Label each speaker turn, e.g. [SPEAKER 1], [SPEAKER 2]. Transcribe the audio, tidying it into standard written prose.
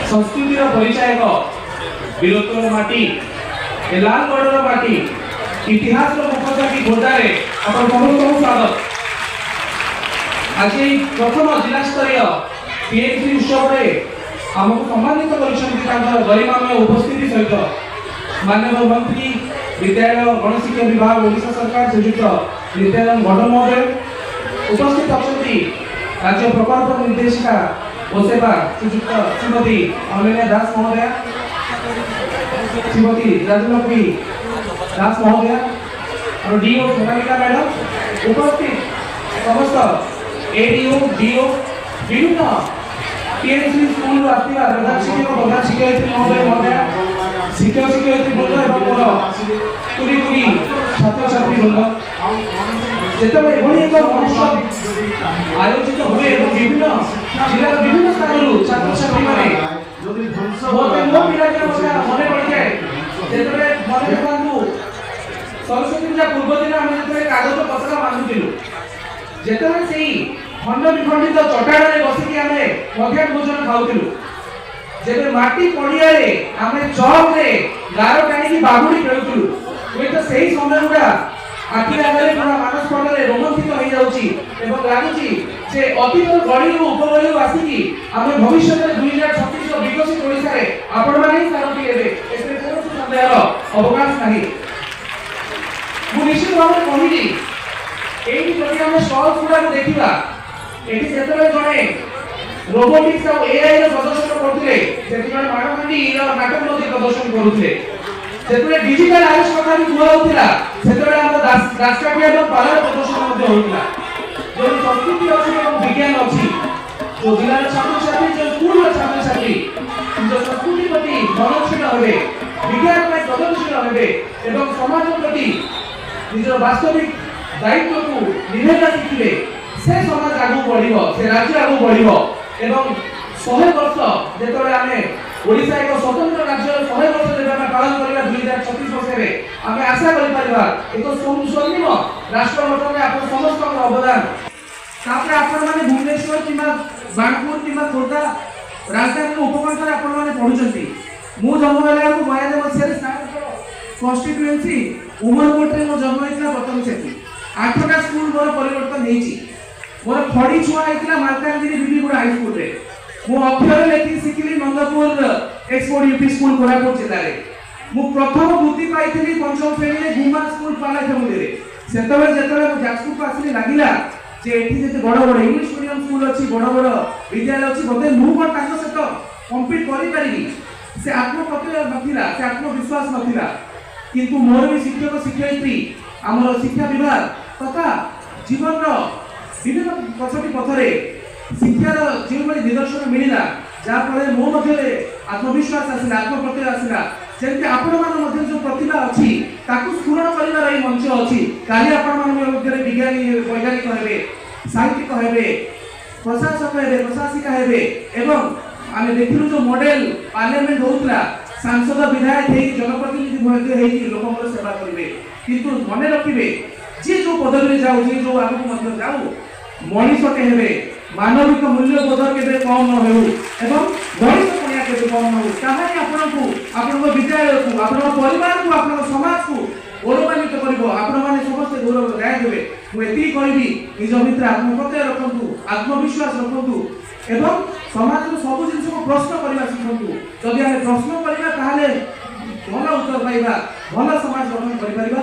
[SPEAKER 1] संस्कृतिर परिचय वीरत्वर माटी लालगढ़ माटी इतिहास मुखचाकी खोजारे बहुत बहुत स्वागत। आज प्रथम जिला स्तरीय पीएचडी उत्सव आमको सम्मानित कर गरिमामय उपस्थिति सहित माननीय मंत्री विद्यालय गणशिक्षा विभाग ओडिशा सरकार श्रीयुक्त नित्यानंद गढ़ महोदय उपस्थित अच्छा राज्य प्रकल्प निर्देशिका ओ सेवा श्रीयुक्त श्रीमती अनन्या दास महोदय श्रीमती राजलक्ष्मी दास महोदय और डीओ सोनालिका मैडम उपस्थित समस्त एडीओ डीओ विभिन्न पीएचडी स्कूल आसवा प्रधान शिक्षक प्रधान शिक्षयित्री महोदय महोदय शिक्षक शिक्षयित्री वृंद और तुरी तुरी छात्र छात्री वृंद जिते एक महोत्सव आयोजित हुए विभिन्न जिला विभिन्न स्थान छात्र छात्री मैंने मो पिला मन पड़ जाए जो मन देखु सरस्वती पूजा पूर्व दिन आम जो कागज पत्र बांधुलु जिते से खंड विखंडित चटाण बसिक आम मध्याह्न भोजन खाऊलु जब माटी पड़िया आम चौक गार टाणी बागुड़ी खेलुलु हुए तो सही समय गुड़ा आखि आगे पूरा मानस पटले रोमांचित हो जाउची एवं लागुची जे अतीत गड़ी उपगड़ी आसिकी आम भविष्य में 2036 विकसित ओडिसा रे आपण माने सारथी हेबे एते कोनोसी संदेहर अवकाश नाही। मु निश्चित भाव में कहिली एही जदि हम स्टॉल गुडा देखिबा एठी जेतरे जणे रोबोटिक्स और एआई रो प्रदर्शन करथिले जेति जणे मानवंडी रो नाटक मध्ये प्रदर्शन करूथिले जेतरे डिजिटल आयुष कथा भी कुआ होतिला सेतरे हम राष्ट्रपति और पालर प्रदर्शन मध्ये होतिला जो संस्कृति अछि और विज्ञान अछि जो जिला छात्र छात्री जो स्कूल छात्र छात्री जो संस्कृति प्रति मननशील हेबे विज्ञान में प्रगतिशील हेबे एवं समाज प्रति निज वास्तविक दायित्व को निभेला शिखिले से समाज आगु बढ़िबो से राज्य आगु बढ़िबो एवं 100 वर्ष जेतरे आमे ओडिसा एक स्वतंत्र राज्य 100 वर्ष जेबे आमे पालन करिबा 2036 वर्ष रे आमे आशा करि परिबा एक स्वर्णिम राष्ट्र गठन में आपन समस्त अवदान तापर आपन माने भुवनेश्वर किमा बाणपुर किमा खोर्धा राजधानी उपकंठ रे आपन माने पढुचंती मु जन्म होला को 92 वर्ष रे कॉन्स्टिट्यूएंसी उमरकोट रे मो जन्म हेतला प्रथम सेठी 8टा स्कूल मोर परिवर्तन हेची मोर खड़ी छुआ हेतला मालकानगिरी बीबीगुड़ा हाई स्कूल रे मु अक्षर लेखि सिखिली नंदपुर एक्सपोर्ट यूपी स्कूल कोरापुट जिल्ला रे मु प्रथम वृत्ति पाइथिली पंचम श्रेणी रे गुमा स्कूल पालाखमुदी रे सेतबे जेतबे जाजपुर को आसिली लागिला जे एठी जे बड़ बड़ इंग्लिश मीडियम स्कूल अछि बड़ बड़ विद्यालय अछि बते मु कोन ताको सहित कंपीट करि परिबी से आत्मप्रत्यय नथिला से आत्मविश्वास नथिला किंतु मोर भी शिक्षक शिक्षयित्री हमर शिक्षा विभाग तथा जीवन विभिन्न पछटी पथरे शिक्षार जो निदर्शन मिलला जहाँ फल मो मध्य आत्मविश्वास आसला आत्मप्रत्यय आसला जमी आपण मान जो प्रतिभा अच्छी स्फुरण कर मंच अच्छी काली आपण विज्ञानी वैज्ञानिक हे साहित्यिक हे प्रशासक हे प्रशासिका हे एवं आम देखिलु जो मॉडल पार्लियामेंट होता सांसद विधायक जनप्रतिनिधि लोक सेवा करेंगे किंतु मन रखिए जी जो पदवी जाऊ जी जो आगे जाऊ मनीषटे हे मानविक मूल्यबोध के कम न हो एवं गणित पढ़िया के कम न हो ताहानी आपनको आपन विद्यालय को आपन परिवार को आपन समाज को गौरवान्वित करिवो आपण माने समस्त गौरव गाय देबे मु एती कहबी निज मित्र आत्मप्रत्यय रखंतु आत्मविश्वास रखंतु एवं समाज रो सब जिंस को प्रश्न करबा सिखंतु जदि हम प्रश्न करबा ताहाले भल उत्तर पाइबा भल समाज गठन करि परिबा।